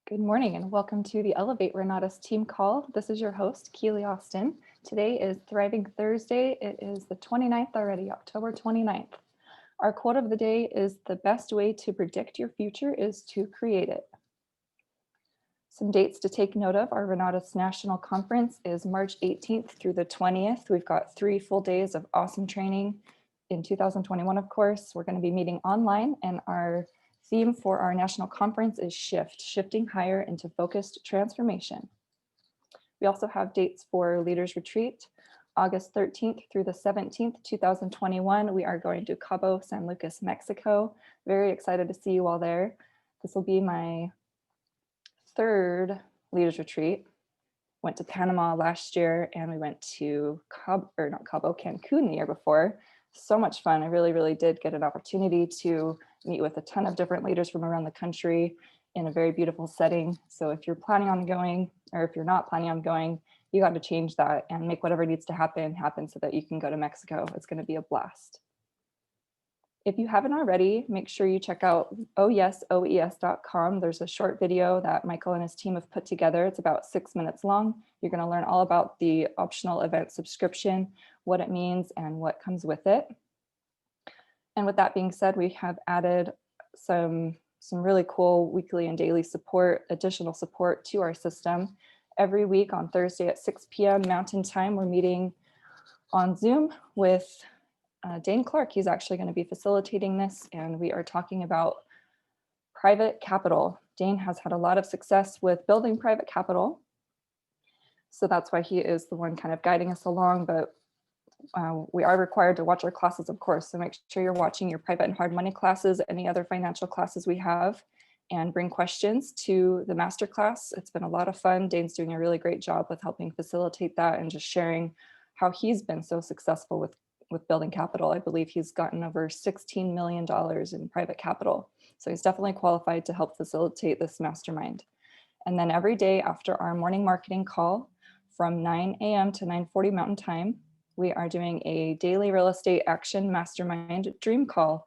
Good morning and welcome to the Elevate Renatus team call. This is your host, Keely Austin. Today is Thriving Thursday. It is the 29th already, October 29th. Our quote of the day is, "The best way to predict your future is to create it." Some dates to take note of: our Renatus National Conference is March 18th through the 20th. We've got 3 full days of awesome training in 2021, of course. We're going to be meeting online, and our theme for our national conference is shifting higher into focused transformation. We also have dates for Leaders Retreat, August 13th through the 17th, 2021. We are going to Cabo San Lucas, Mexico. Very excited to see you all there. This will be my third Leaders Retreat. Went to Panama last year, and we went to Cancun the year before. So much fun. I really did get an opportunity to meet with a ton of different leaders from around the country in a very beautiful setting. So if you're planning on going, or if you're not planning on going, you got to change that and make whatever needs to happen so that you can go to Mexico. It's going to be a blast. If you haven't already, make sure you check out oyesoes.com. There's a short video that Michael and his team have put together. It's about 6 minutes long. You're going to learn all about the optional event subscription, what it means, and what comes with it. And with that being said, we have added some really cool weekly and daily support, additional support to our system. Every week on Thursday at 6 p.m. Mountain Time, we're meeting on Zoom with Dane Clark. He's actually going to be facilitating this, and we are talking about private capital. Dane has had a lot of success with building private capital, so that's why he is the one kind of guiding us along, but we are required to watch our classes, of course, so make sure you're watching your private and hard money classes, any other financial classes we have, and bring questions to the masterclass. It's been a lot of fun. Dane's doing a really great job with helping facilitate that and just sharing how he's been so successful with building capital. I believe he's gotten over $16 million in private capital. So he's definitely qualified to help facilitate this mastermind. And then every day after our morning marketing call from 9 a.m. to 9:40 Mountain Time, we are doing a daily real estate action mastermind dream call.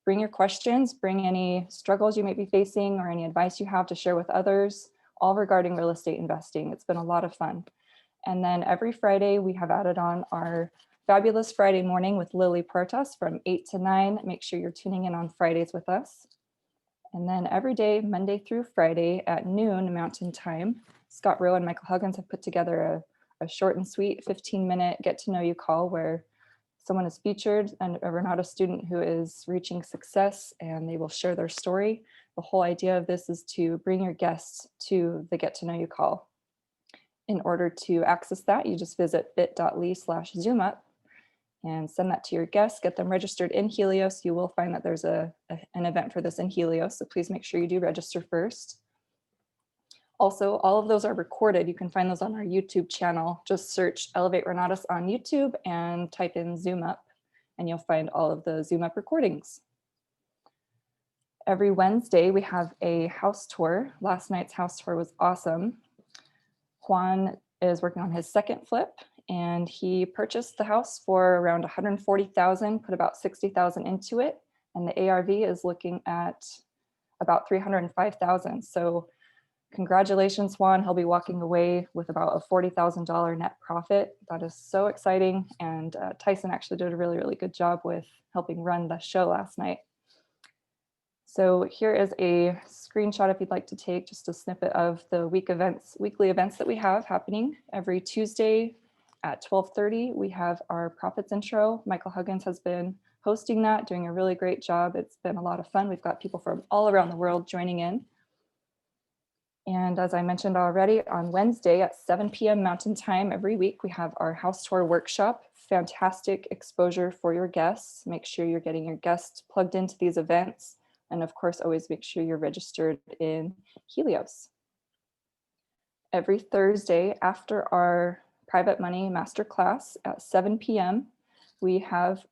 Bring your questions, bring any struggles you may be facing or any advice you have to share with others, all regarding real estate investing. It's been a lot of fun. And then every Friday, we have added on our Fabulous Friday Morning with Lily Puertas from 8 to 9. Make sure you're tuning in on Fridays with us. And then every day, Monday through Friday at noon Mountain Time, Scott Rowe and Michael Huggins have put together a short and sweet 15-minute get-to-know-you call where someone is featured, and a Renatus student who is reaching success, and they will share their story. The whole idea of this is to bring your guests to the get-to-know-you call. In order to access that, you just visit bit.ly/zoomup and send that to your guests, get them registered in Helios. You will find that there's an event for this in Helios, so please make sure you do register first. Also, all of those are recorded. You can find those on our YouTube channel. Just search Elevate Renatus on YouTube and type in Zoom Up, and you'll find all of the Zoom Up recordings. Every Wednesday, we have a house tour. Last night's house tour was awesome. Juan is working on his second flip, and he purchased the house for around $140,000, put about $60,000 into it, and the ARV is looking at about $305,000. So congratulations, Juan. He'll be walking away with about a $40,000 net profit. That is so exciting. And Tyson actually did a really good job with helping run the show last night. So here is a screenshot if you'd like to take just a snippet of the weekly events that we have happening. Every Tuesday at 12:30, we have our Profits Intro. Michael Huggins has been hosting that, doing a really great job. It's been a lot of fun. We've got people from all around the world joining in. And as I mentioned already, on Wednesday at 7 p.m. Mountain Time every week, we have our house tour workshop. Fantastic exposure for your guests. Make sure you're getting your guests plugged into these events. And of course, always make sure you're registered in Helios. Every Thursday after our private money masterclass at 7 p.m., we have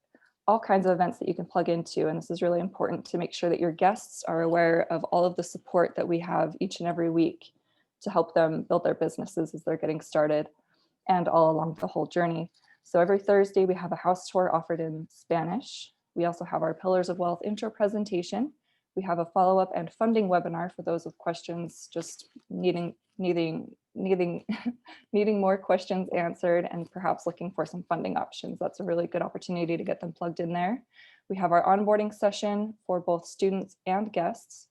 all kinds of events that you can plug into. And this is really important to make sure that your guests are aware of all of the support that we have each and every week to help them build their businesses as they're getting started and all along the whole journey. So every Thursday, we have a house tour offered in Spanish. We also have our Pillars of Wealth intro presentation. We have a follow-up and funding webinar for those with questions, just needing needing more questions answered and perhaps looking for some funding options. That's a really good opportunity to get them plugged in there. We have our onboarding session for both students and guests.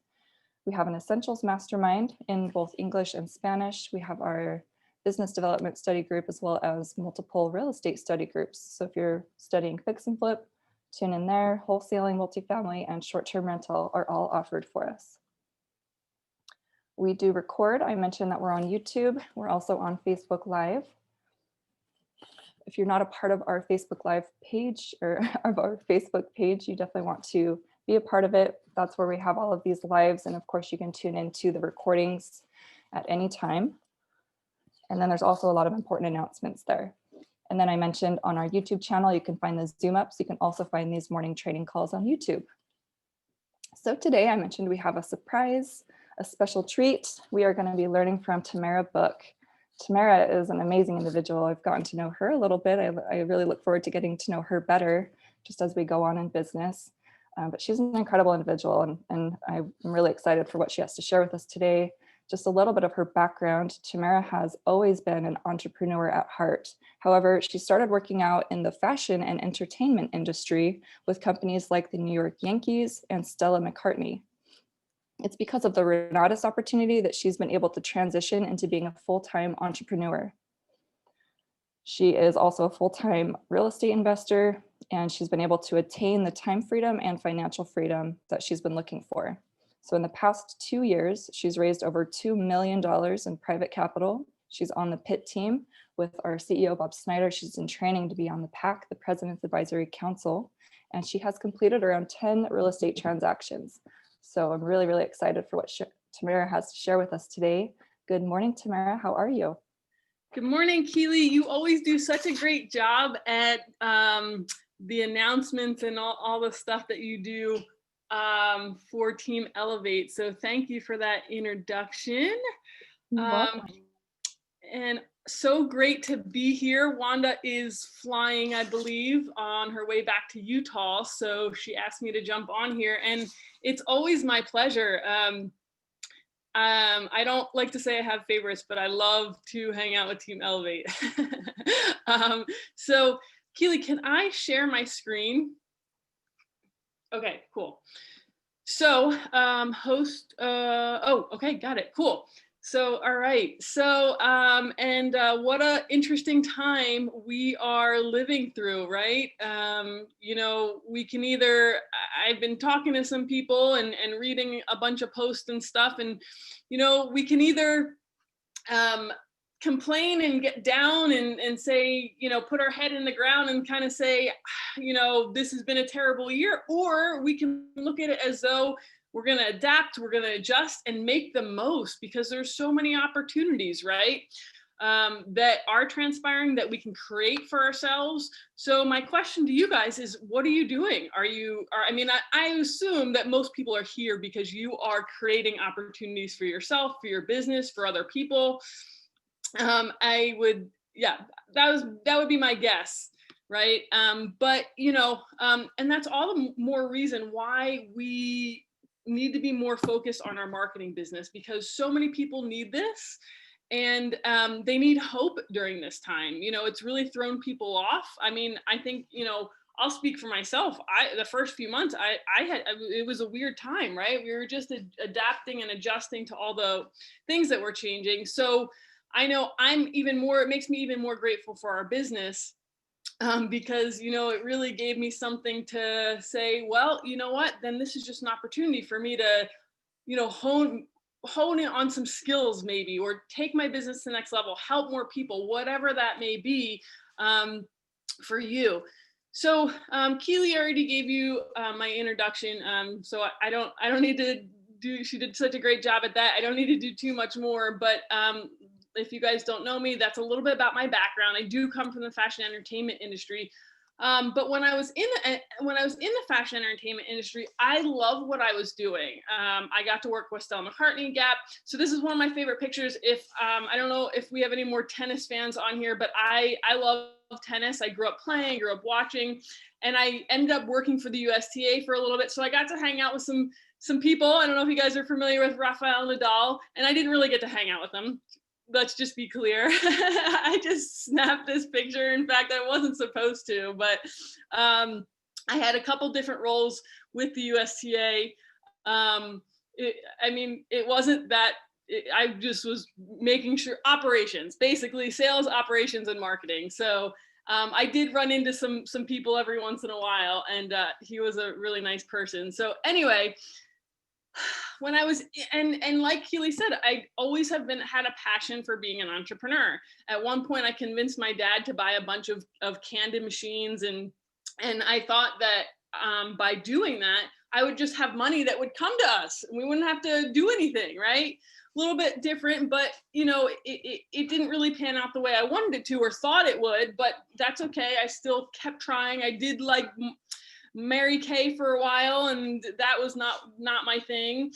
We have an essentials mastermind in both English and Spanish. We have our business development study group as well as multiple real estate study groups. So if you're studying fix and flip, tune in there. Wholesaling, multifamily, and short-term rental are all offered for us. We do record. I mentioned that we're on YouTube. We're also on Facebook Live. If you're not a part of our Facebook Live page or of our Facebook page, you definitely want to be a part of it. That's where we have all of these lives. And of course, you can tune into the recordings at any time. And then there's also a lot of important announcements there. And then I mentioned on our YouTube channel, you can find the Zoom ups. You can also find these morning training calls on YouTube. So today I mentioned we have a surprise, a special treat. We are going to be learning from Tamara Book. Tamara is an amazing individual. I've gotten to know her a little bit. I really look forward to getting to know her better just as we go on in business. But she's an incredible individual, and I'm really excited for what she has to share with us today. Just a little bit of her background. Tamara has always been an entrepreneur at heart. However, she started working out in the fashion and entertainment industry with companies like the New York Yankees and Stella McCartney. It's because of the Renatus opportunity that she's been able to transition into being a full-time entrepreneur. She is also a full-time real estate investor, and she's been able to attain the time freedom and financial freedom that she's been looking for. So in the past 2 years, she's raised over $2 million in private capital. She's on the PIT team with our CEO, Bob Snyder. She's in training to be on the PAC, the President's Advisory Council, and she has completed around 10 real estate transactions. So I'm really, really excited for what Tamara has to share with us today. Good morning, Tamara. How are you? Good morning, Keely. You always do such a great job at the announcements and all the stuff that you do for Team Elevate. So thank you for that introduction. And so great to be here. Wanda is flying, I believe, on her way back to Utah. So she asked me to jump on here, and it's always my pleasure. I don't like to say I have favorites, but I love to hang out with Team Elevate. So Keely, can I share my screen? Okay, cool. So okay, got it, cool. So, all right, so, what a interesting time we are living through, right? You know, we can either, I've been talking to some people and reading a bunch of posts and stuff, and, you know, we can either complain and get down and say, you know, put our head in the ground and kind of say, you know, this has been a terrible year, or we can look at it as though we're going to adapt, we're going to adjust and make the most, because there's so many opportunities, right? That are transpiring that we can create for ourselves. So my question to you guys is, what are you doing? I assume that most people are here because you are creating opportunities for yourself, for your business, for other people. That would be my guess. Right. But, you know, and that's all the more reason why we need to be more focused on our marketing business, because so many people need this, and they need hope during this time. You know, it's really thrown people off. I mean, I think, you know, I'll speak for myself. The first few months it was a weird time, right? We were just adapting and adjusting to all the things that were changing. So I know it makes me even more grateful for our business. Because, you know, it really gave me something to say, well, you know what, then this is just an opportunity for me to, you know, hone in on some skills maybe, or take my business to the next level, help more people, whatever that may be for you. So Keely already gave you my introduction. So I don't need to do, she did such a great job at that. I don't need to do too much more, but if you guys don't know me, that's a little bit about my background. I do come from the fashion entertainment industry. But when I was in the fashion entertainment industry, I love what I was doing. I got to work with Stella McCartney, Gap. So this is one of my favorite pictures. If I don't know if we have any more tennis fans on here, but I love tennis. I grew up playing, grew up watching, and I ended up working for the USTA for a little bit. So I got to hang out with some some people. I don't know if you guys are familiar with Rafael Nadal, and I didn't really get to hang out with them. Let's just be clear. I just snapped this picture. In fact, I wasn't supposed to, but I had a couple different roles with the USTA. It wasn't that, I just was making sure operations, basically sales, operations, and marketing. So I did run into some people every once in a while, and he was a really nice person. So anyway, when I was, and like Keely said, I always have had a passion for being an entrepreneur. At one point, I convinced my dad to buy a bunch of candy machines, and I thought that by doing that, I would just have money that would come to us, and we wouldn't have to do anything, right? A little bit different, but it didn't really pan out the way I wanted it to or thought it would, but that's okay. I still kept trying. I did like Mary Kay for a while, and that was not my thing.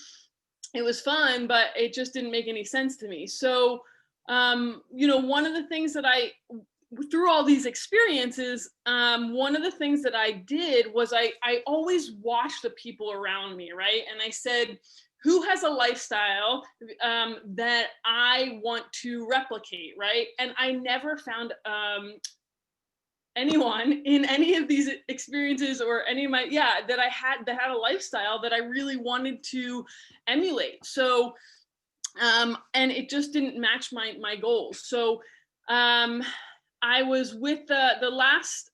It was fun, but it just didn't make any sense to me. So, one of the things that through all these experiences, one of the things that I did was I always watched the people around me, right? And I said, who has a lifestyle that I want to replicate, right? And I never found anyone in any of these experiences or any of my, that had a lifestyle that I really wanted to emulate. So, and it just didn't match my goals. So, I was with the last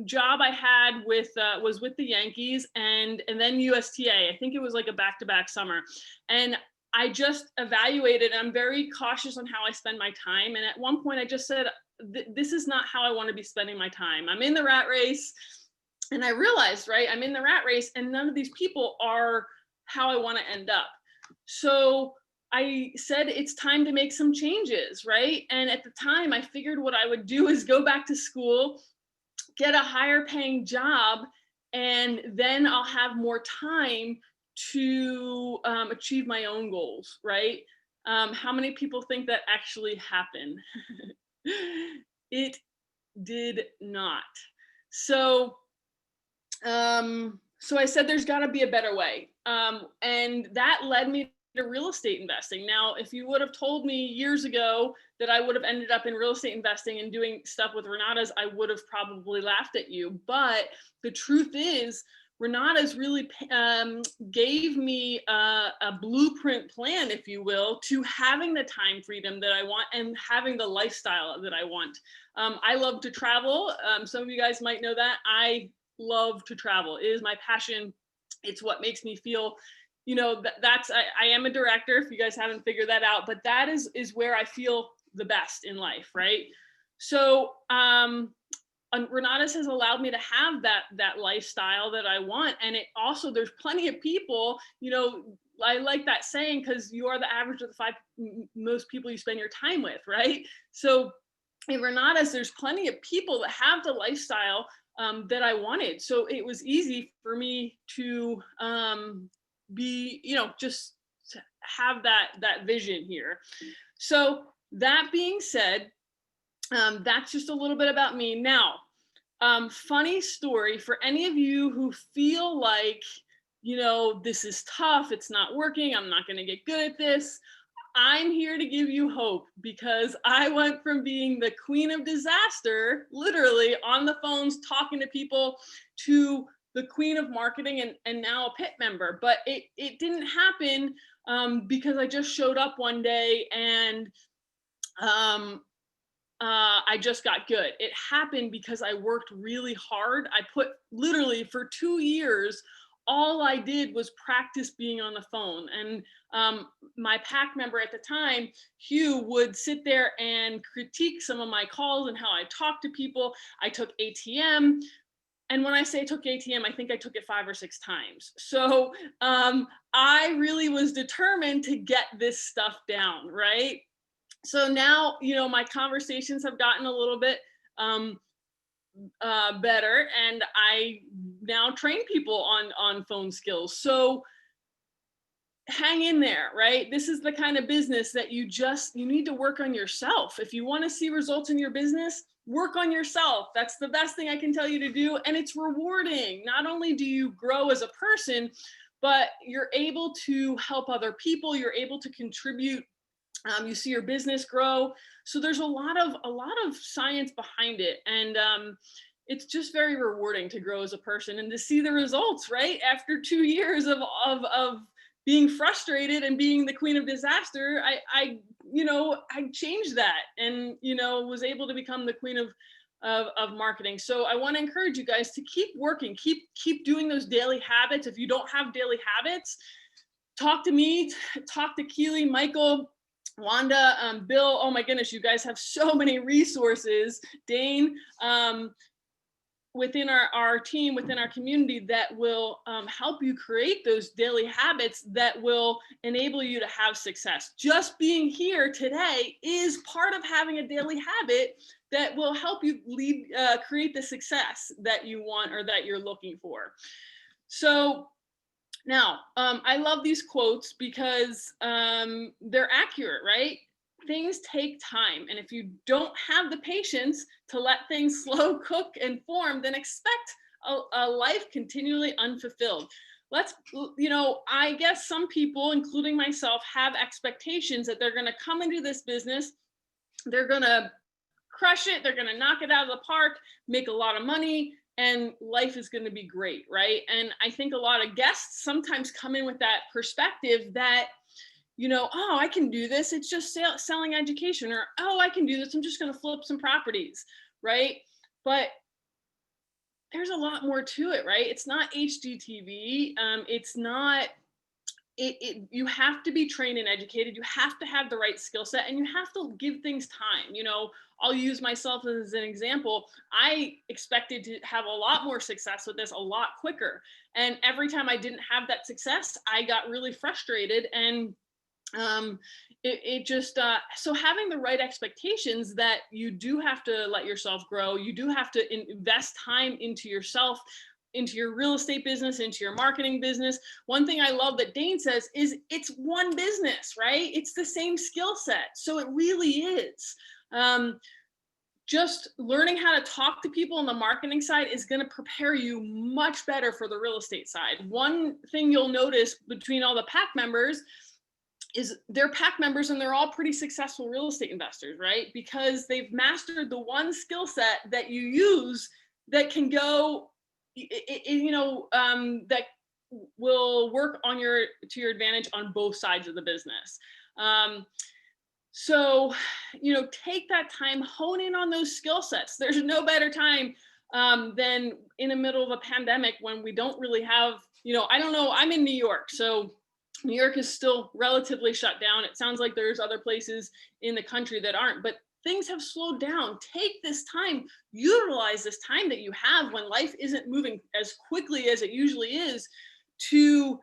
job I had was with the Yankees and then USTA. I think it was like a back-to-back summer. And I just evaluated, I'm very cautious on how I spend my time. And at one point I just said, this is not how I want to be spending my time. I'm in the rat race. And I realized, right, I'm in the rat race and none of these people are how I want to end up. So I said, it's time to make some changes, right? And at the time I figured what I would do is go back to school, get a higher paying job, and then I'll have more time to achieve my own goals, right? How many people think that actually happened? It did not. So I said, there's got to be a better way. And that led me to real estate investing. Now, if you would have told me years ago that I would have ended up in real estate investing and doing stuff with Renata's, I would have probably laughed at you. But the truth is, Renata's really gave me a blueprint plan, if you will, to having the time freedom that I want and having the lifestyle that I want. I love to travel. Some of you guys might know that. I love to travel. It is my passion. It's what makes me feel, I am a director, if you guys haven't figured that out, but that is where I feel the best in life, right? So Renata's has allowed me to have that lifestyle that I want. And it also, there's plenty of people, I like that saying, because you are the average of the 5 most people you spend your time with, right? So in Renata's, there's plenty of people that have the lifestyle that I wanted. So it was easy for me to be, just have that vision here. So that being said, that's just a little bit about me. Now, funny story for any of you who feel like, this is tough, it's not working, I'm not going to get good at this. I'm here to give you hope, because I went from being the queen of disaster, literally on the phones talking to people, to the queen of marketing and now a pit member. But it didn't happen because I just showed up one day and I just got good. It happened because I worked really hard. I put literally for 2 years, all I did was practice being on the phone. And my PAC member at the time, Hugh, would sit there and critique some of my calls and how I talk to people. I took ATM. And when I say I took ATM, I think I took it 5 or 6 times. So I really was determined to get this stuff down, right? So now, my conversations have gotten a little bit better, and I now train people on phone skills. So hang in there, right? This is the kind of business that you need to work on yourself. If you want to see results in your business, work on yourself. That's the best thing I can tell you to do. And it's rewarding. Not only do you grow as a person, but you're able to help other people, you're able to contribute, you see your business grow. So there's a lot of science behind it, and it's just very rewarding to grow as a person and to see the results, right? After 2 years of being frustrated and being the queen of disaster, I changed that, and was able to become the queen of marketing. So I want to encourage you guys to keep working, keep doing those daily habits. If you don't have daily habits, talk to me, talk to Keely, Michael, Wanda, Bill. Oh my goodness, you guys have so many resources. Dane, within our team, within our community, that will help you create those daily habits that will enable you to have success. Just being here today is part of having a daily habit that will help you create the success that you want or that you're looking for. So now, I love these quotes because they're accurate, right? Things take time. And if you don't have the patience to let things slow cook and form, then expect a life continually unfulfilled. I guess some people, including myself, have expectations that they're going to come into this business, they're going to crush it, they're going to knock it out of the park, make a lot of money, and life is going to be great, right? And I think a lot of guests sometimes come in with that perspective that, oh, I can do this. It's just selling education, or, oh, I can do this. I'm just going to flip some properties, right? But there's a lot more to it, right? It's not HGTV. It's not, you have to be trained and educated. You have to have the right skill set, and you have to give things time. I'll use myself as an example. I expected to have a lot more success with this a lot quicker. And every time I didn't have that success, I got really frustrated. And so having the right expectations that you do have to let yourself grow, you do have to invest time into yourself, into your real estate business, into your marketing business. One thing I love that Dane says is it's one business, right? It's the same skill set. So it really is. Just learning how to talk to people on the marketing side is going to prepare you much better for the real estate side. One thing you'll notice between all the PAC members is they're PAC members and they're all pretty successful real estate investors, right? Because they've mastered the one skill set that you use that can go, that will work to your advantage on both sides of the business. So, take that time, hone in on those skill sets. There's no better time than in the middle of a pandemic when we don't really have, I don't know, I'm in New York, so New York is still relatively shut down. It sounds like there's other places in the country that aren't, but things have slowed down. Take this time, utilize this time that you have when life isn't moving as quickly as it usually is, to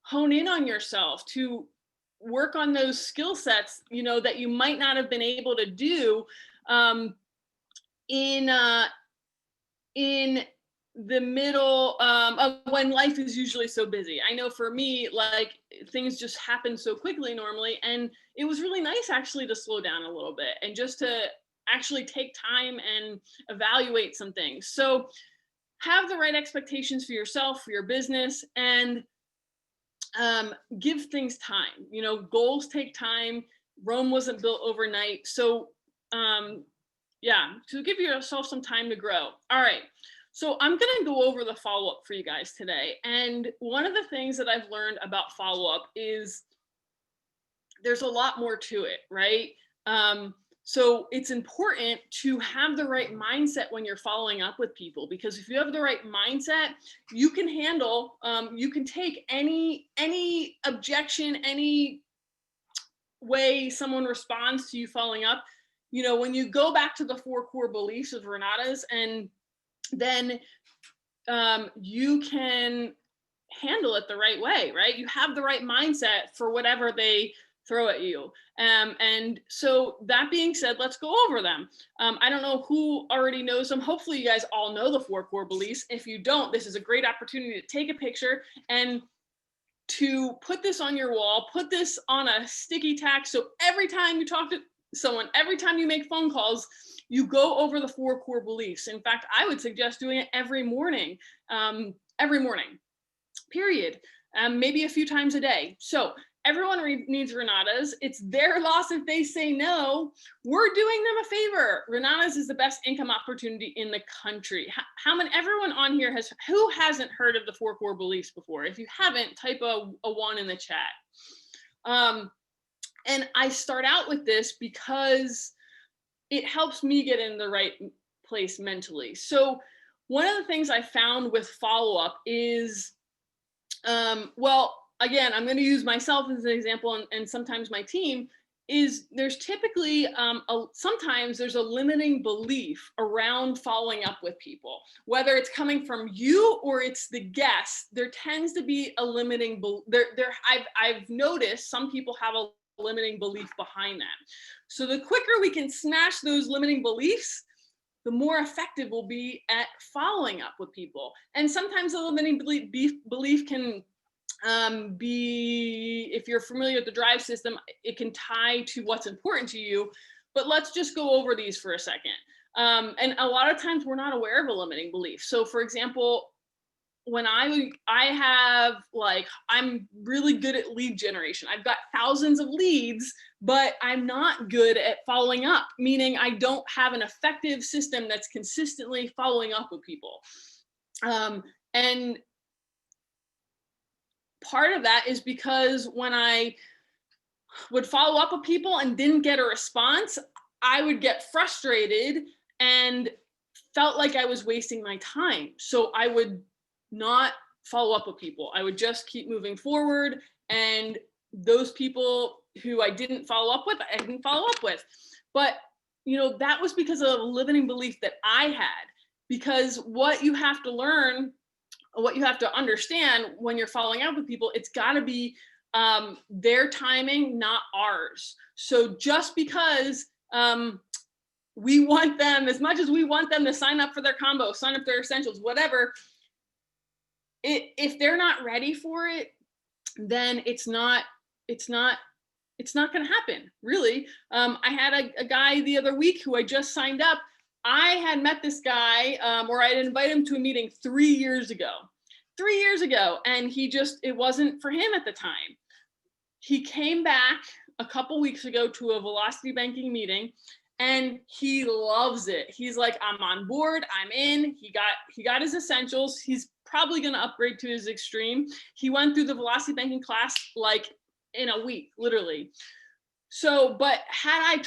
hone in on yourself, to work on those skill sets, that you might not have been able to do in the middle of when life is usually so busy. I know for me, like, things just happen so quickly normally, and it was really nice actually to slow down a little bit and just to actually take time and evaluate some things. So have the right expectations for yourself, for your business, and give things time. Goals take time. Rome wasn't built overnight. So to give yourself some time to grow. All right. So I'm going to go over the follow-up for you guys today. And one of the things that I've learned about follow-up is there's a lot more to it, right? So it's important to have the right mindset when you're following up with people, because if you have the right mindset, you can handle, you can take any objection, any way someone responds to you following up. When you go back to the 4 core beliefs of Renata's, and then you can handle it the right way, right? You have the right mindset for whatever they throw at you. And so that being said, let's go over them. I don't know who already knows them. Hopefully you guys all know the 4 core beliefs. If you don't, this is a great opportunity to take a picture and to put this on your wall, put this on a sticky tack. So every time you talk to someone, every time you make phone calls, you go over the 4 core beliefs. In fact, I would suggest doing it every morning. period. Maybe a few times a day. So everyone needs Renatas. It's their loss if they say no. We're doing them a favor. Renatas is the best income opportunity in the country. Everyone on here who hasn't heard of the 4 core beliefs before? If you haven't, type a 1 in the chat. And I start out with this because it helps me get in the right place mentally. So one of the things I found with follow-up is, well, again, I'm going to use myself as an example, and sometimes my team, is there's typically, sometimes there's a limiting belief around following up with people. Whether it's coming from you or it's the guest, there tends to be a limiting, I've noticed some people have a limiting belief behind that. So the quicker we can smash those limiting beliefs, the more effective we'll be at following up with people. And sometimes the limiting belief can be, if you're familiar with the drive system, it can tie to what's important to you. But let's just go over these for a second. And a lot of times we're not aware of a limiting belief. So for example, when I'm really good at lead generation. I've got thousands of leads, but I'm not good at following up, meaning I don't have an effective system that's consistently following up with people. And part of that is because when I would follow up with people and didn't get a response, I would get frustrated and felt like I was wasting my time. So I would not follow up with people. I would just keep moving forward, and those people who I didn't follow up with, I didn't follow up with. But that was because of a limiting belief that I had. Because what you have to learn, what you have to understand when you're following up with people, it's got to be their timing, not ours. So just because we want them, as much as we want them to sign up for their combo, sign up for their essentials, whatever, if they're not ready for it, then it's not going to happen, really. I had a guy the other week who I just signed up. I had met this guy, or I had invited him to a meeting 3 years ago. 3 years ago, and it wasn't for him at the time. He came back a couple weeks ago to a velocity banking meeting, and he loves it. He's like, I'm on board, I'm in. He got his essentials. He's probably going to upgrade to his extreme. He went through the velocity banking class like in a week, literally. So, but had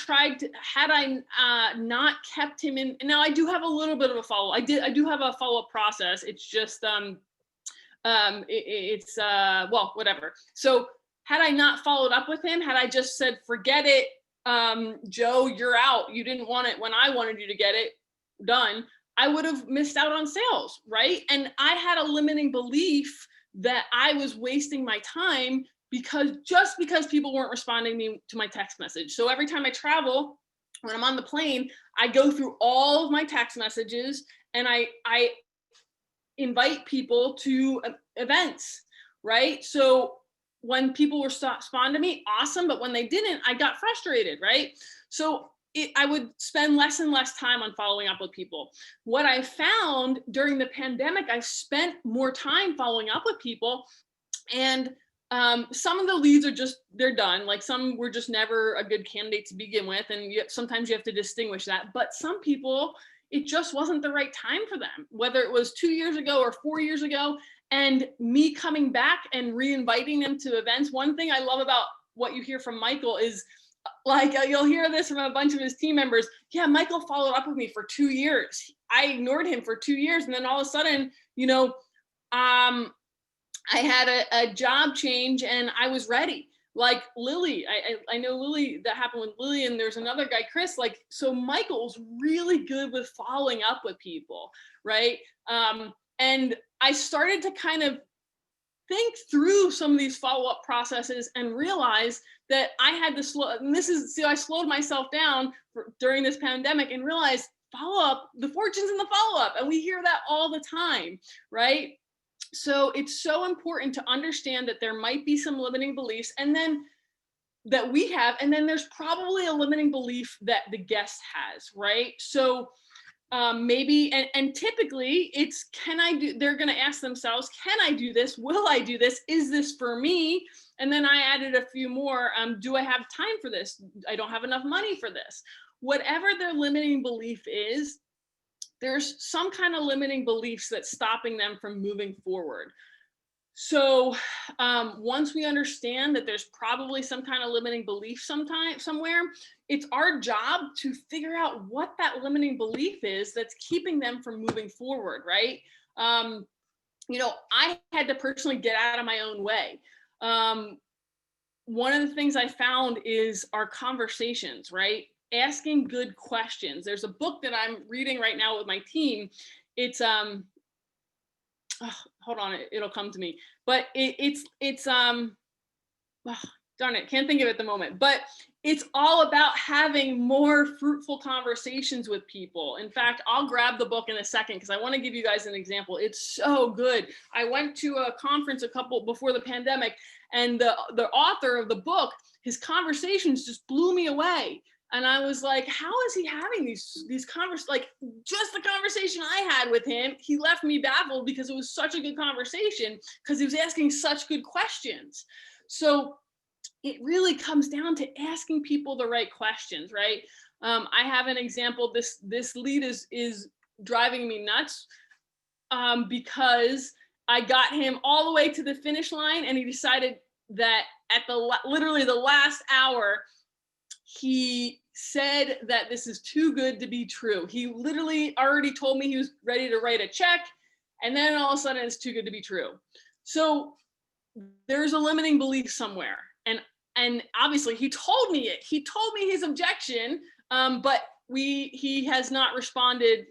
I not kept him in, now I do have a little bit of a follow. I do have a follow-up process. It's just, well, whatever. So had I not followed up with him, had I just said, forget it, Joe, you're out. You didn't want it when I wanted you to get it done, I would have missed out on sales, right? And I had a limiting belief that I was wasting my time because people weren't responding to my text message. So every time I travel, when I'm on the plane, I go through all of my text messages and I invite people to events, right? So when people were respond to me, awesome, but when they didn't, I got frustrated, right? So I would spend less and less time on following up with people. What I found during the pandemic, I spent more time following up with people, and some of the leads are they're done. Like some were just never a good candidate to begin with, and sometimes you have to distinguish that. But some people, it just wasn't the right time for them, whether it was 2 years ago or 4 years ago. And me coming back and re-inviting them to events. One thing I love about what you hear from Michael is, like, you'll hear this from a bunch of his team members. Yeah, Michael followed up with me for 2 years. I ignored him for 2 years. And then all of a sudden, I had a job change and I was ready. Like Lily, I know Lily, that happened with Lily, and there's another guy, Chris. Like, so Michael's really good with following up with people, right? And I started to kind of think through some of these follow-up processes and realize that I had to I slowed myself down during this pandemic and realized follow-up, the fortune's in the follow-up. And we hear that all the time, right? So it's so important to understand that there might be some limiting beliefs, and then that we have, and then there's probably a limiting belief that the guest has, right? So maybe, and typically it's, they're going to ask themselves, can I do this? Will I do this? Is this for me? And then I added a few more. Do I have time for this? I don't have enough money for this. Whatever their limiting belief is, there's some kind of limiting beliefs that's stopping them from moving forward. So once we understand that there's probably some kind of limiting belief somewhere, it's our job to figure out what that limiting belief is that's keeping them from moving forward, right? I had to personally get out of my own way. One of the things I found is our conversations, right? Asking good questions. There's a book that I'm reading right now with my team. It's hold on, it'll come to me. But darn it, can't think of it at the moment. But it's all about having more fruitful conversations with people. In fact, I'll grab the book in a second because I want to give you guys an example. It's so good. I went to a conference before the pandemic, and the author of the book, his conversations just blew me away. And I was like, how is he having these conversations? Like, just the conversation I had with him, he left me baffled because it was such a good conversation because he was asking such good questions. So it really comes down to asking people the right questions, right? I have an example. This lead is driving me nuts because I got him all the way to the finish line, and he decided that at literally the last hour, he said that this is too good to be true. He literally already told me he was ready to write a check, and then all of a sudden it's too good to be true. So there's a limiting belief somewhere. And obviously he told me it. He told me his objection, but he has not responded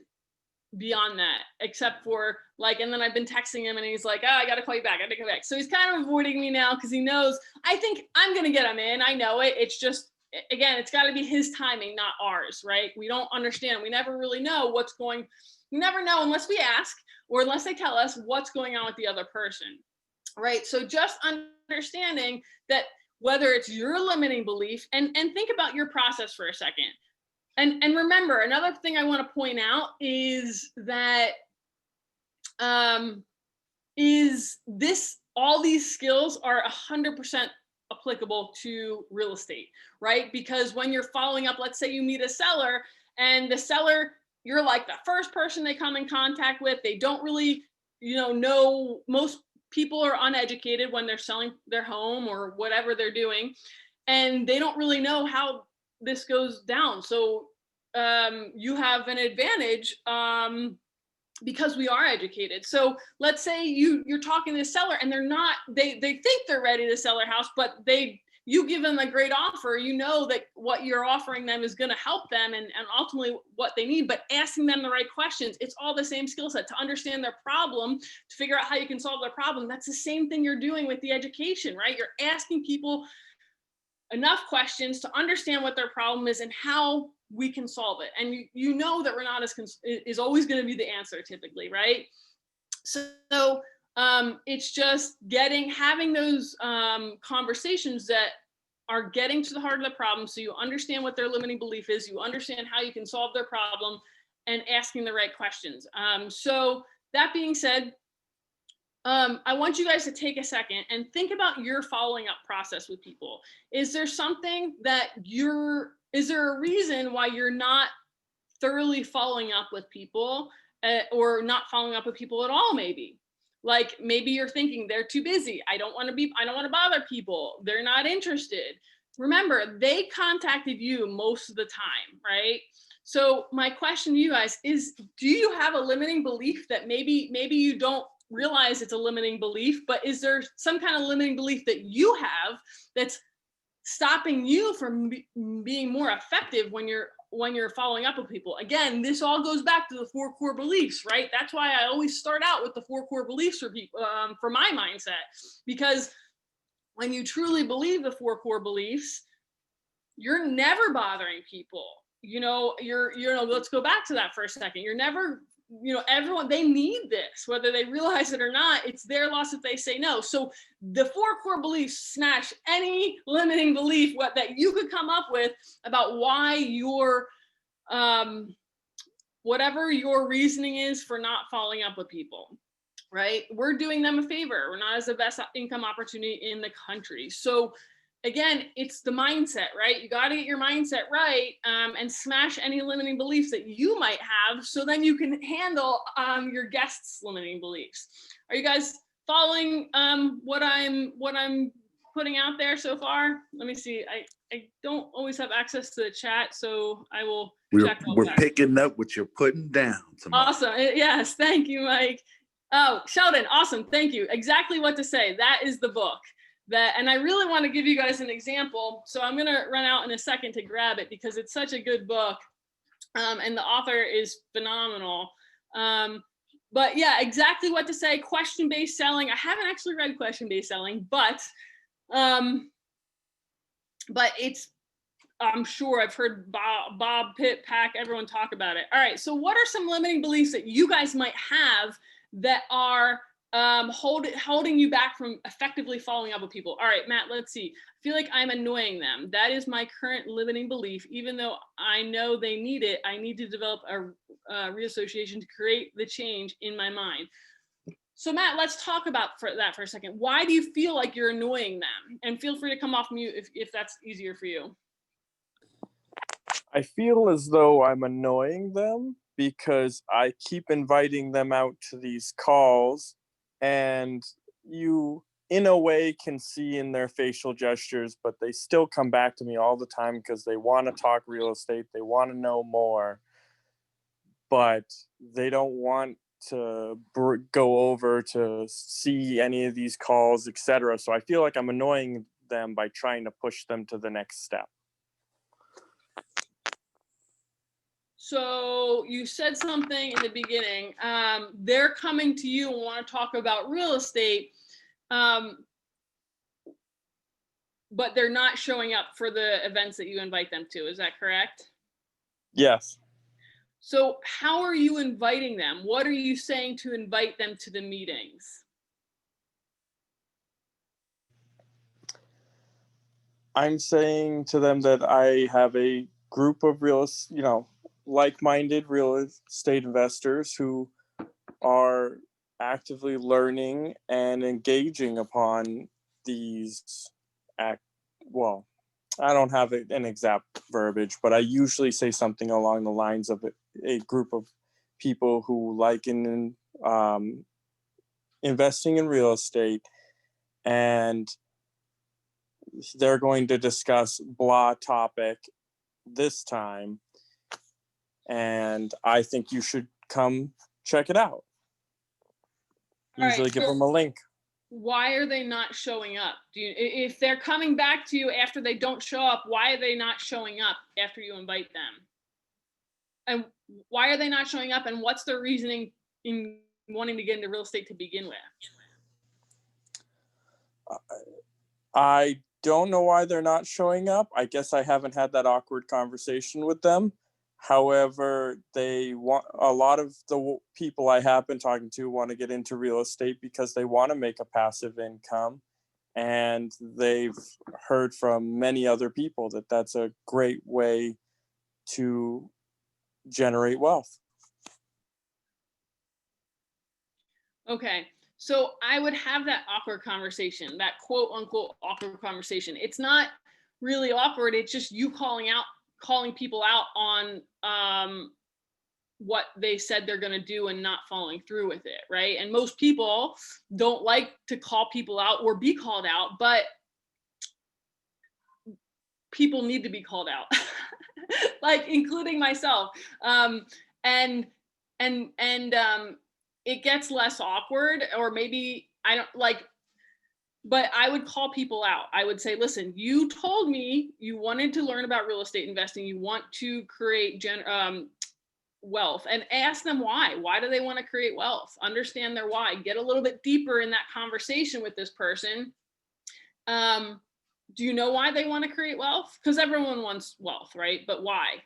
beyond that, except for and then I've been texting him and he's like, oh, I got to call you back. I got to come back. So he's kind of avoiding me now because he knows, I think I'm going to get him in. I know it. It's just, again, it's got to be his timing, not ours, right? We don't understand. We never really know we never know unless we ask or unless they tell us what's going on with the other person, right? So just understanding that whether it's your limiting belief, and think about your process for a second. And remember, another thing I want to point out is that all these skills are 100% applicable to real estate, right? Because when you're following up, let's say you meet a seller, and the seller, you're like the first person they come in contact with. They don't really, know, most people are uneducated when they're selling their home or whatever they're doing, and they don't really know how this goes down. So you have an advantage because we are educated. So let's say you're talking to the seller and they think they're ready to sell their house, but you give them a great offer. You know that what you're offering them is going to help them and ultimately what they need, but asking them the right questions. It's all the same skill set to understand their problem, to figure out how you can solve their problem. That's the same thing you're doing with the education, right? You're asking people enough questions to understand what their problem is and how we can solve it. And you know that Renata's is always going to be the answer typically, right? So it's just having those conversations that are getting to the heart of the problem, so you understand what their limiting belief is, you understand how you can solve their problem, and asking the right questions. So that being said, I want you guys to take a second and think about your following up process with people. Is there something that is there a reason why you're not thoroughly following up with people or not following up with people at all? Maybe you're thinking they're too busy. I don't want to bother people. They're not interested. Remember, they contacted you most of the time, right? So my question to you guys is, do you have a limiting belief that maybe you don't realize it's a limiting belief, but is there some kind of limiting belief that you have that's stopping you from being more effective when you're following up with people? Again, this all goes back to the 4 core beliefs, right? That's why I always start out with the 4 core beliefs for people, for my mindset, because when you truly believe the 4 core beliefs, you're never bothering people. Let's go back to that for a second. You're never, everyone, they need this, whether they realize it or not. It's their loss if they say no. So the 4 core beliefs smash any limiting belief that you could come up with about why whatever your reasoning is for not following up with people, right? We're doing them a favor. We're not as the best income opportunity in the country. So again, it's the mindset, right? You got to get your mindset right, and smash any limiting beliefs that you might have, so then you can handle your guests' limiting beliefs. Are you guys following what I'm putting out there so far? Let me see. I don't always have access to the chat, so I will check. We're picking up what you're putting down, Tamara. Awesome. Yes, thank you, Mike. Oh, Sheldon, awesome. Thank you. Exactly what to say. That is the book. And I really want to give you guys an example. So I'm going to run out in a second to grab it because it's such a good book. And the author is phenomenal. But yeah, exactly what to say. Question-based selling. I haven't actually read question-based selling, but it's, I'm sure I've heard Bob, Pitt, Pack, everyone talk about it. All right. So what are some limiting beliefs that you guys might have that are holding you back from effectively following up with people? All right, Matt, let's see. I feel like I'm annoying them. That is my current limiting belief. Even though I know they need it, I need to develop a reassociation to create the change in my mind. So Matt, let's talk about that for a second. Why do you feel like you're annoying them? And feel free to come off mute if that's easier for you. I feel as though I'm annoying them because I keep inviting them out to these calls, and you, in a way, can see in their facial gestures, but they still come back to me all the time because they want to talk real estate. They want to know more, but they don't want to go over to see any of these calls, etc. So I feel like I'm annoying them by trying to push them to the next step. So you said something in the beginning. They're coming to you and want to talk about real estate, but they're not showing up for the events that you invite them to. Is that correct? Yes. So how are you inviting them? What are you saying to invite them to the meetings? I'm saying to them that I have a group of like-minded real estate investors who are actively learning and engaging upon these I don't have an exact verbiage, but I usually say something along the lines of a group of people who like investing in real estate, and they're going to discuss blah topic this time, and I think you should come check it out. Usually give them a link. Why are they not showing up? If they're coming back to you after they don't show up, why are they not showing up after you invite them? And why are they not showing up? And what's their reasoning in wanting to get into real estate to begin with? I don't know why they're not showing up. I guess I haven't had that awkward conversation with them. However, a lot of the people I have been talking to want to get into real estate because they want to make a passive income. And they've heard from many other people that that's a great way to generate wealth. Okay. So I would have that awkward conversation, that quote unquote awkward conversation. It's not really awkward. It's just you calling people out on what they said they're going to do and not following through with it, right? And most people don't like to call people out or be called out, but people need to be called out, like including myself. And it gets less awkward, or maybe I don't like, but I would call people out. I would say, listen, you told me you wanted to learn about real estate investing. You want to create wealth, and ask them why. Why do they want to create wealth? Understand their why. Get a little bit deeper in that conversation with this person. Do you know why they want to create wealth? Because everyone wants wealth, right? But why?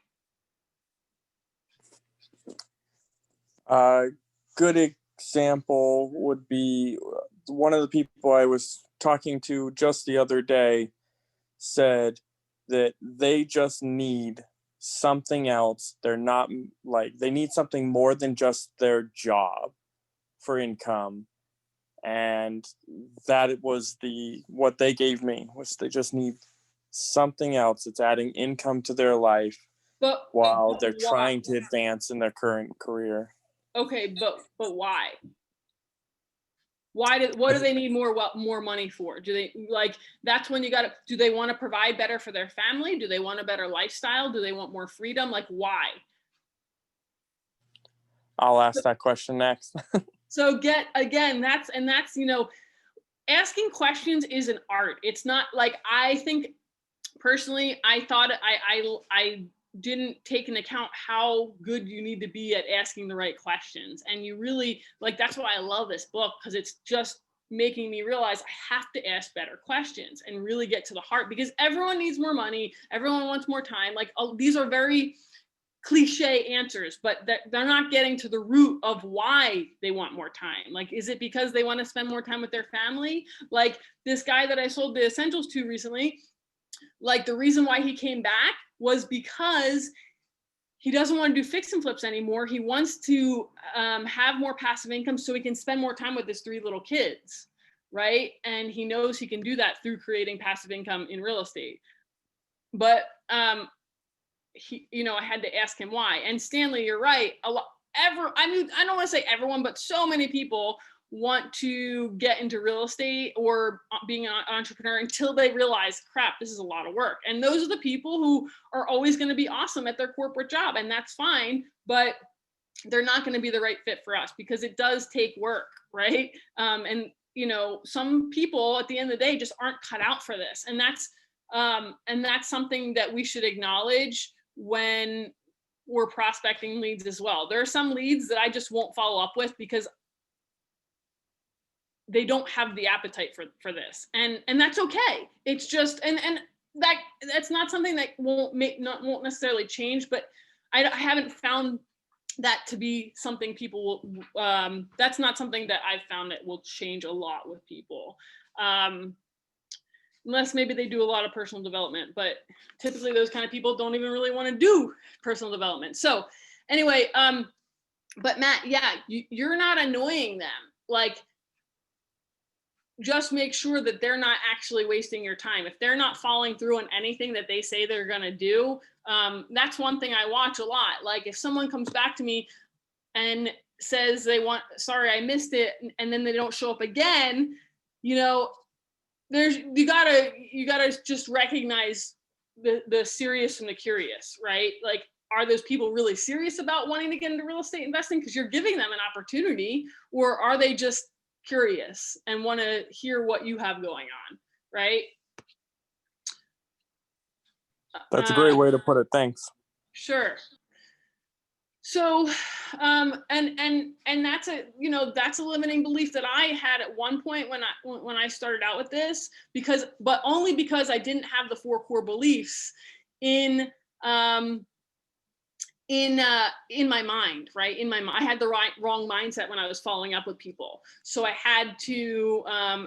Good example would be one of the people I was talking to just the other day said that they just need something else. They're not like, they need something more than just their job for income. And that was what they gave me, was they just need something else that's adding income to their life while they're trying to advance in their current career. Okay, but why? What do they need more money for? Do they, like, that's when do they want to provide better for their family? Do they want a better lifestyle? Do they want more freedom? Like, why? I'll ask that question next. So that's, asking questions is an art. It's not like, I think personally, I thought I didn't take into account how good you need to be at asking the right questions. And you really, like, that's why I love this book, because it's just making me realize I have to ask better questions and really get to the heart, because everyone needs more money. Everyone wants more time. Like, these are very cliche answers, but they're not getting to the root of why they want more time. Like, is it because they want to spend more time with their family? Like this guy that I sold the essentials to recently, like, the reason why he came back was because he doesn't want to do fix and flips anymore. He wants to have more passive income so he can spend more time with his 3 little kids, right? And he knows he can do that through creating passive income in real estate. But I had to ask him why. And Stanley, you're right. I don't want to say everyone, but so many people want to get into real estate or being an entrepreneur until they realize, crap, this is a lot of work. And those are the people who are always going to be awesome at their corporate job, and that's fine, but they're not going to be the right fit for us because it does take work, right? And some people at the end of the day just aren't cut out for this. And that's something that we should acknowledge when we're prospecting leads as well. There are some leads that I just won't follow up with because they don't have the appetite for this, and that's okay. It's just, and that's not something that won't necessarily change, but I haven't found that to be something people will, that's not something that I've found that will change a lot with people. Unless maybe they do a lot of personal development, but typically those kind of people don't even really want to do personal development. So anyway, but Matt, yeah, you're not annoying them. Like, just make sure that they're not actually wasting your time. If they're not following through on anything that they say they're going to do, that's one thing I watch a lot. Like, if someone comes back to me and says sorry, I missed it, and then they don't show up again, you gotta just recognize the serious from the curious, right? Like, are those people really serious about wanting to get into real estate investing because you're giving them an opportunity, or are they just curious and want to hear what you have going on, right? That's a great way to put it. Thanks. Sure. So, and that's a limiting belief that I had at one point when I started out with this, but only because I didn't have the 4 core beliefs in my mind, right? I had the wrong mindset when I was following up with people. So I had to,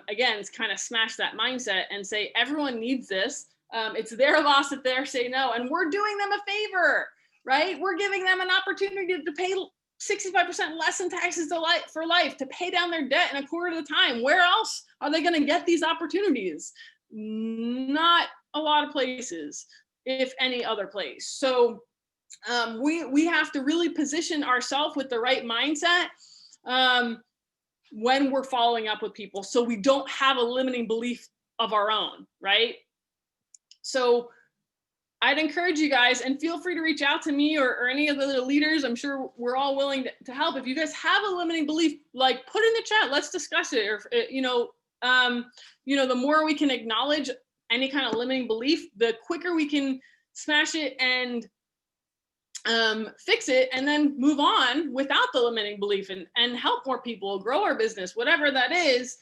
again, kind of smash that mindset and say, everyone needs this. It's their loss if they say no, and we're doing them a favor, right? We're giving them an opportunity to pay 65% less in taxes for life, to pay down their debt in a quarter of the time. Where else are they going to get these opportunities? Not a lot of places, if any other place. So we have to really position ourselves with the right mindset when we're following up with people, so we don't have a limiting belief of our own, right? So I'd encourage you guys, and feel free to reach out to me or any of the leaders. I'm sure we're all willing to help. If you guys have a limiting belief, like, put in the chat, let's discuss it. Or the more we can acknowledge any kind of limiting belief, the quicker we can smash it and fix it, and then move on without the limiting belief and help more people grow our business, whatever that is.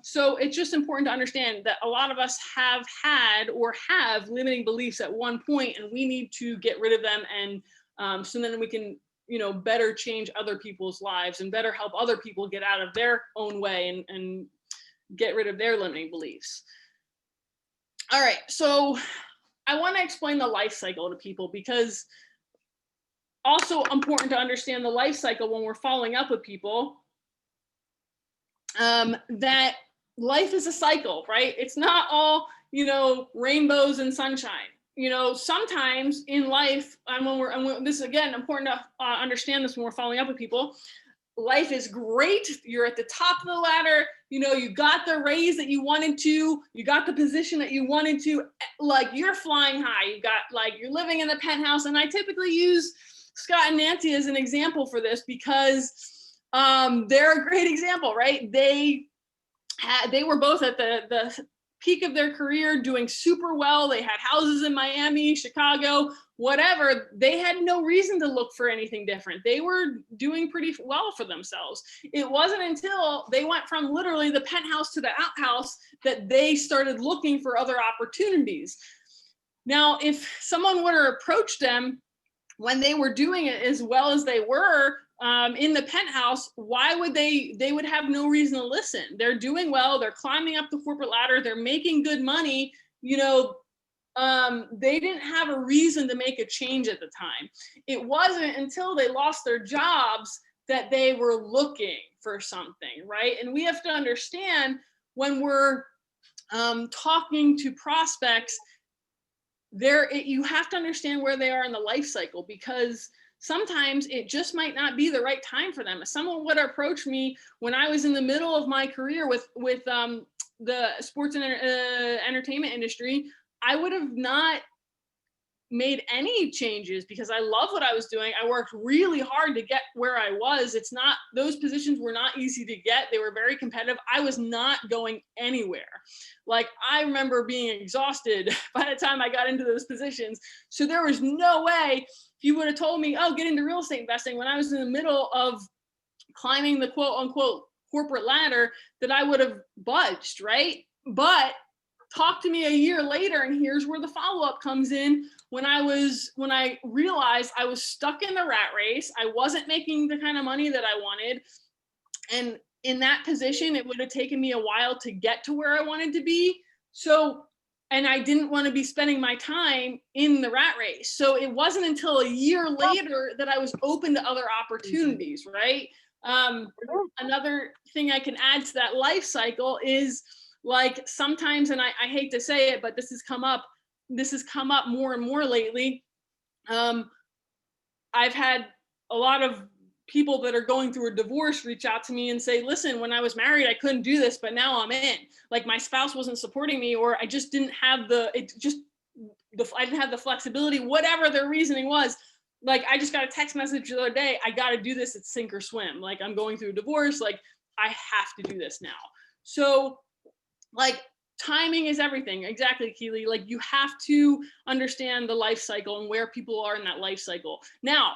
So it's just important to understand that a lot of us have had or have limiting beliefs at one point, and we need to get rid of them. And so then we can, better change other people's lives and better help other people get out of their own way and get rid of their limiting beliefs. All right. So I want to explain the life cycle to people, because also important to understand the life cycle when we're following up with people, that life is a cycle, right? It's not all, rainbows and sunshine. Sometimes in life, and this is again important to understand this when we're following up with people, life is great. You're at the top of the ladder. You got the raise that you wanted to, you got the position that you wanted to, like you're flying high. You got you're living in the penthouse. And I typically use Scott and Nancy as an example for this, because they're a great example, right? They were both at the peak of their career, doing super well. They had houses in Miami, Chicago, whatever. They had no reason to look for anything different. They were doing pretty well for themselves. It wasn't until they went from literally the penthouse to the outhouse that they started looking for other opportunities. Now, if someone were to approach them when they were doing it as well as they were in the penthouse, why would they would have no reason to listen. They're doing well, they're climbing up the corporate ladder, they're making good money, they didn't have a reason to make a change at the time. It wasn't until they lost their jobs that they were looking for something, right? And we have to understand when we're talking to prospects, you have to understand where they are in the life cycle, because sometimes it just might not be the right time for them. If someone would approach me when I was in the middle of my career with the sports and entertainment industry, I would have not made any changes, because I love what I was doing. I worked really hard to get where I was. Those positions were not easy to get. They were very competitive. I was not going anywhere. I remember being exhausted by the time I got into those positions. So there was no way, if you would have told me, oh, get into real estate investing when I was in the middle of climbing the quote unquote corporate ladder, that I would have budged, right? But talk to me a year later, and here's where the follow-up comes in. When I realized I was stuck in the rat race, I wasn't making the kind of money that I wanted. And in that position, it would have taken me a while to get to where I wanted to be. And I didn't want to be spending my time in the rat race. So it wasn't until a year later that I was open to other opportunities, right? Another thing I can add to that life cycle is, sometimes, and I hate to say it, but this has come up more and more lately. I've had a lot of people that are going through a divorce reach out to me and say, listen, when I was married, I couldn't do this, but now I'm in. My spouse wasn't supporting me, or I just didn't have I didn't have the flexibility, whatever their reasoning was. I just got a text message the other day, I got to do this, it's sink or swim. I'm going through a divorce, I have to do this now. So timing is everything. Exactly, Keely. You have to understand the life cycle and where people are in that life cycle. Now,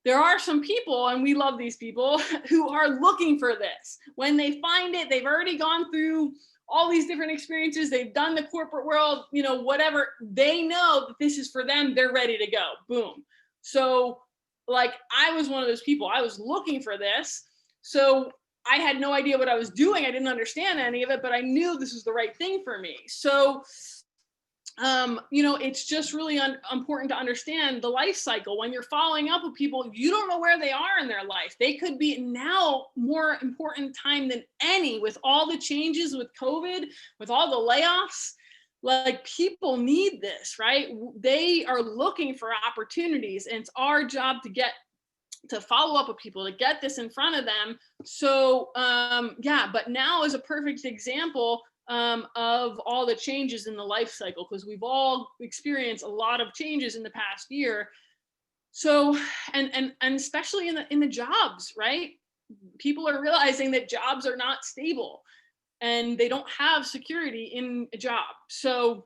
there are some people, and we love these people, who are looking for this. When they find it, they've already gone through all these different experiences. They've done the corporate world, whatever. They know that this is for them. They're ready to go. Boom. So I was one of those people. I was looking for this. So I had no idea what I was doing. I didn't understand any of it, but I knew this was the right thing for me. So, it's just really important to understand the life cycle. When you're following up with people, you don't know where they are in their life. They could be now more important time than any, with all the changes with COVID, with all the layoffs. People need this, right? They are looking for opportunities, and it's our job to follow up with people, to get this in front of them. So but now is a perfect example of all the changes in the life cycle, because we've all experienced a lot of changes in the past year. So, and especially in the jobs, right? People are realizing that jobs are not stable and they don't have security in a job. So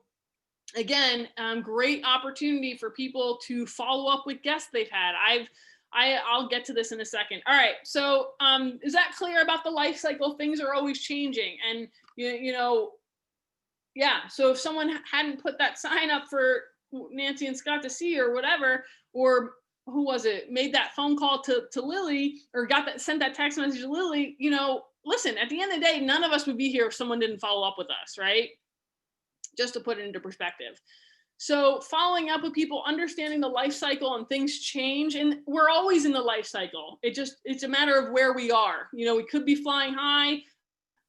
again, great opportunity for people to follow up with guests they've had. I'll get to this in a second. All right. So is that clear about the life cycle? Things are always changing. And, yeah. So if someone hadn't put that sign up for Nancy and Scott to see, or whatever, or who was it, made that phone call to Lily, or sent that text message to Lily, listen, at the end of the day, none of us would be here if someone didn't follow up with us, right? Just to put it into perspective. So following up with people, understanding the life cycle, and things change, and we're always in the life cycle. It's a matter of where we are. You know, we could be flying high.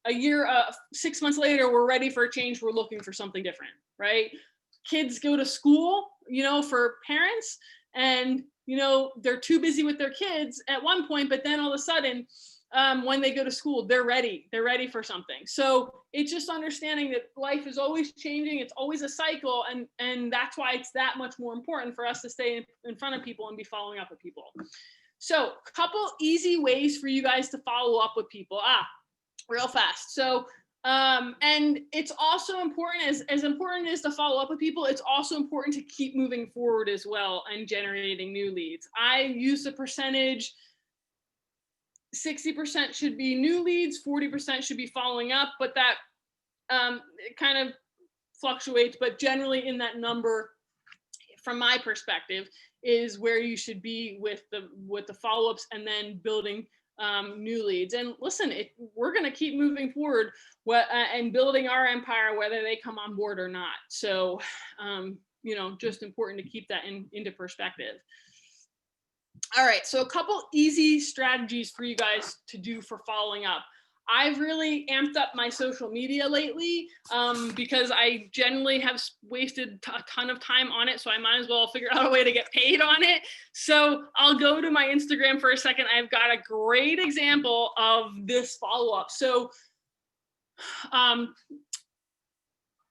A year, 6 months later, we're ready for a change. We're looking for something different, right? Kids go to school, you know, for parents, and, you know, they're too busy with their kids at one point, but then all of a sudden, when they go to school, they're ready for something. So it's just understanding that life is always changing. It's always a cycle. And that's why it's that much more important for us to stay in front of people and be following up with people. So a couple easy ways for you guys to follow up with people. Real fast. So, and it's also important, as important as to follow up with people, it's also important to keep moving forward as well and generating new leads. I use the percentage, 60% should be new leads, 40% should be following up, but that it kind of fluctuates, but generally in that number, from my perspective, is where you should be with the follow-ups, and then building new leads. And listen, we're going to keep moving forward and building our empire, whether they come on board or not. So, you know, just important to keep that into perspective. All right, so a couple easy strategies for you guys to do for following up. I've really amped up my social media lately because I generally have wasted a ton of time on it, so I might as well figure out a way to get paid on it. So I'll go to my Instagram for a second. I've got a great example of this follow-up. So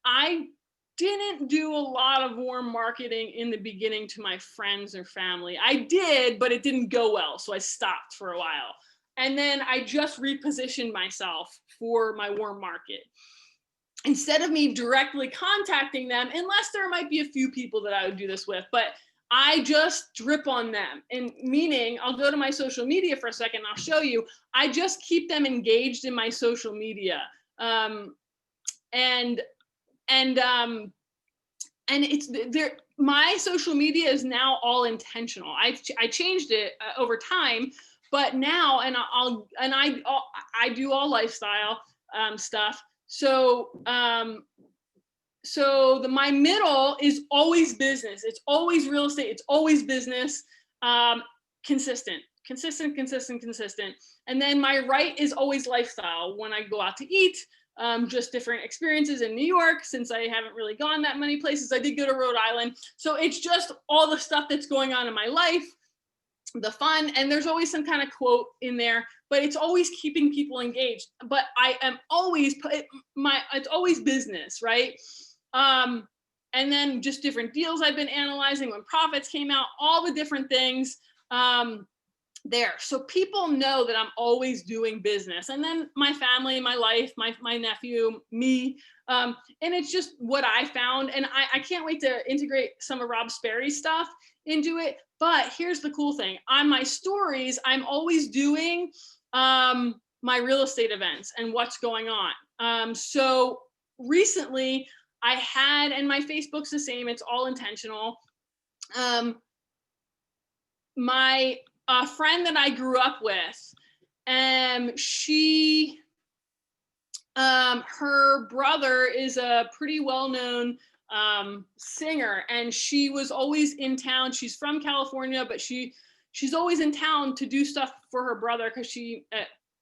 I didn't do a lot of warm marketing in the beginning to my friends or family. I did, but it didn't go well, so I stopped for a while. And then I just repositioned myself for my warm market. Instead of me directly contacting them, unless there might be a few people that I would do this with, but I just drip on them. And meaning, I'll go to my social media for a second, I'll show you, I just keep them engaged in my social media. And it's there. My social media is now all intentional. I changed it over time, but now, I do all lifestyle stuff. So my middle is always business. It's always real estate. It's always business. Consistent. And then my right is always lifestyle. When I go out to eat, just different experiences in New York, since I haven't really gone that many places. I did go to Rhode Island. So it's just all the stuff that's going on in my life, the fun, and there's always some kind of quote in there, but it's always keeping people engaged. But I am always, it's always business, right? And then just different deals I've been analyzing when profits came out, all the different things. There. So people know that I'm always doing business. And then my family, my life, my nephew, me. And it's just what I found. And I can't wait to integrate some of Rob Sperry's stuff into it. But here's the cool thing. On my stories, I'm always doing my real estate events and what's going on. So recently I had, and my Facebook's the same, it's all intentional. My friend that I grew up with, her brother is a pretty well-known singer, and she was always in town. She's from California, but she's always in town to do stuff for her brother because she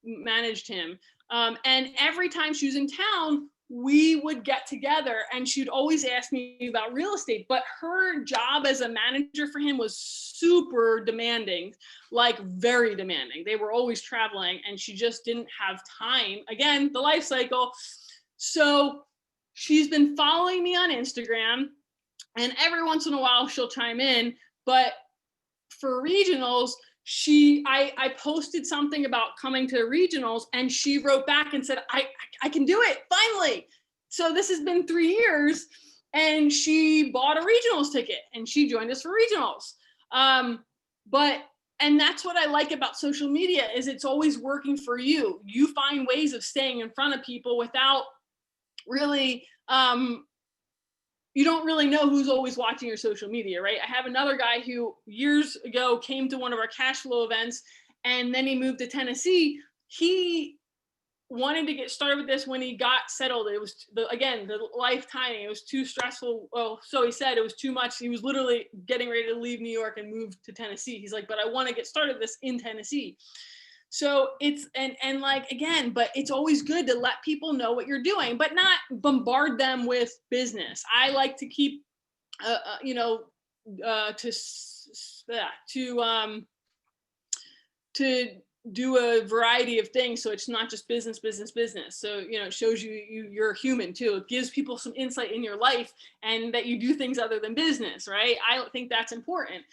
managed him. And every time she was in town, we would get together, and she'd always ask me about real estate, but her job as a manager for him was super demanding, like very demanding. They were always traveling, and she just didn't have time. Again, the life cycle. So she's been following me on Instagram, and every once in a while she'll chime in, but for regionals, I posted something about coming to regionals, and she wrote back and said, I can do it finally. So this has been 3 years, and she bought a regionals ticket and she joined us for regionals. And that's what I like about social media, is it's always working for you. You find ways of staying in front of people without really, you don't really know who's always watching your social media, right? I have another guy who years ago came to one of our cash flow events, and then he moved to Tennessee. He wanted to get started with this when he got settled. It was the life timing. It was too stressful. Well, so he said it was too much. He was literally getting ready to leave New York and move to Tennessee. He's like, but I want to get started this in Tennessee. So it's, and like, again, but it's always good to let people know what you're doing, but not bombard them with business. I like to keep, to do a variety of things, so it's not just business. So it shows you're human too. It gives people some insight in your life and that you do things other than business, right? I think that's important.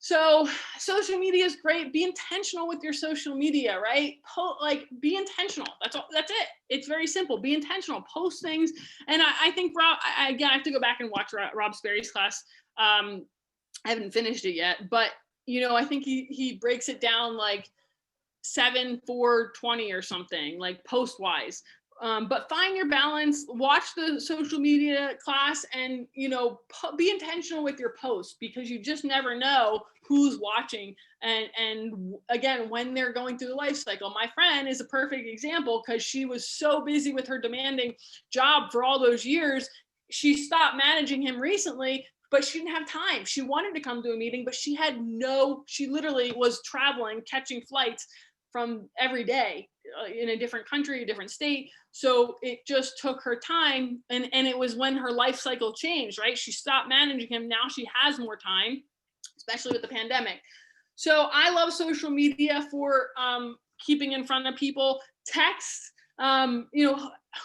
So social media is great. Be intentional with your social media, right? Be intentional. That's all. That's it. It's very simple. Be intentional. Post things. And I think Rob, again, I have to go back and watch Rob Sperry's class. I haven't finished it yet, but I think he breaks it down like 7-4-20 or something, like post wise. But find your balance, watch the social media class, and be intentional with your posts, because you just never know who's watching and again, when they're going through the life cycle. My friend is a perfect example, because she was so busy with her demanding job for all those years. She stopped managing him recently, but she didn't have time. She wanted to come to a meeting, but she literally was traveling, catching flights from every day in a different country, a different state. So it just took her time. And it was when her life cycle changed, right? She stopped managing him. Now she has more time, especially with the pandemic. So I love social media for keeping in front of people. Text,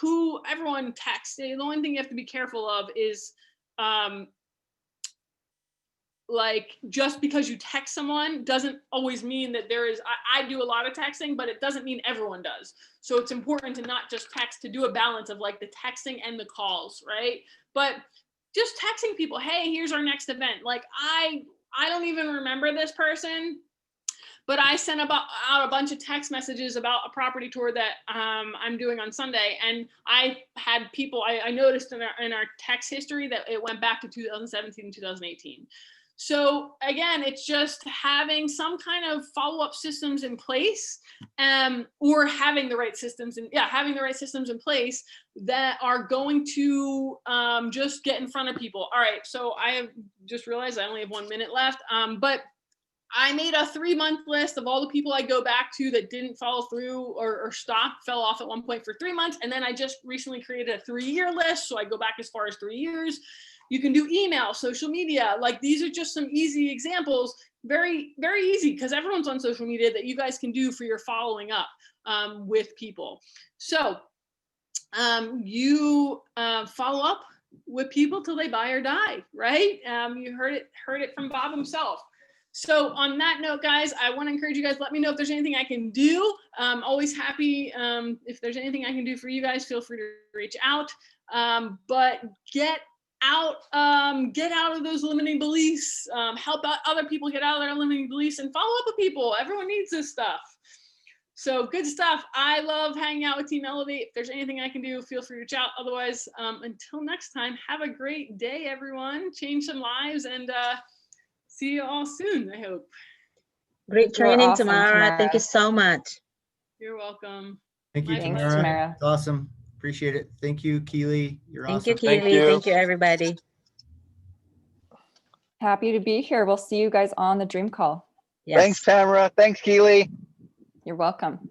who everyone texts. The only thing you have to be careful of is just because you text someone doesn't always mean that there is, I do a lot of texting, but it doesn't mean everyone does. So it's important to not just text, to do a balance of like the texting and the calls, right? But just texting people, hey, here's our next event. Like I don't even remember this person, but I sent out a bunch of text messages about a property tour that I'm doing on Sunday. And I had people, I noticed in our text history that it went back to 2017 and 2018. So again, it's just having some kind of follow-up systems in place, or having the right systems in place that are going to just get in front of people. All right, so I have just realized I only have 1 minute left, but I made a 3-month list of all the people I go back to that didn't follow through or fell off at one point for 3 months. And then I just recently created a 3-year list. So I go back as far as 3 years. You can do email, social media. Like these are just some easy examples, very, very easy, because everyone's on social media, that you guys can do for your following up with people. So you follow up with people till they buy or die, right? You heard it from Bob himself. So on that note, guys, I want to encourage you guys, let me know if there's anything I can do. Always happy. If there's anything I can do for you guys, feel free to reach out. But get out of those limiting beliefs, help out other people get out of their limiting beliefs, and follow up with people. Everyone needs this stuff. So good stuff. I love hanging out with Team Elevate. If there's anything I can do, feel free to reach out. Otherwise, until next time, have a great day, everyone. Change some lives, and see you all soon, I hope. Great training, awesome, Tamara. Thank you so much. You're welcome. Thank you, Thanks, Tamara. Tamara. It's awesome. Appreciate it. Thank you, Keely. You're Thank awesome. you, Keely. Thank you. Thank you, everybody. Happy to be here. We'll see you guys on the Dream Call. Yes. Thanks, Tamara. Thanks, Keely. You're welcome.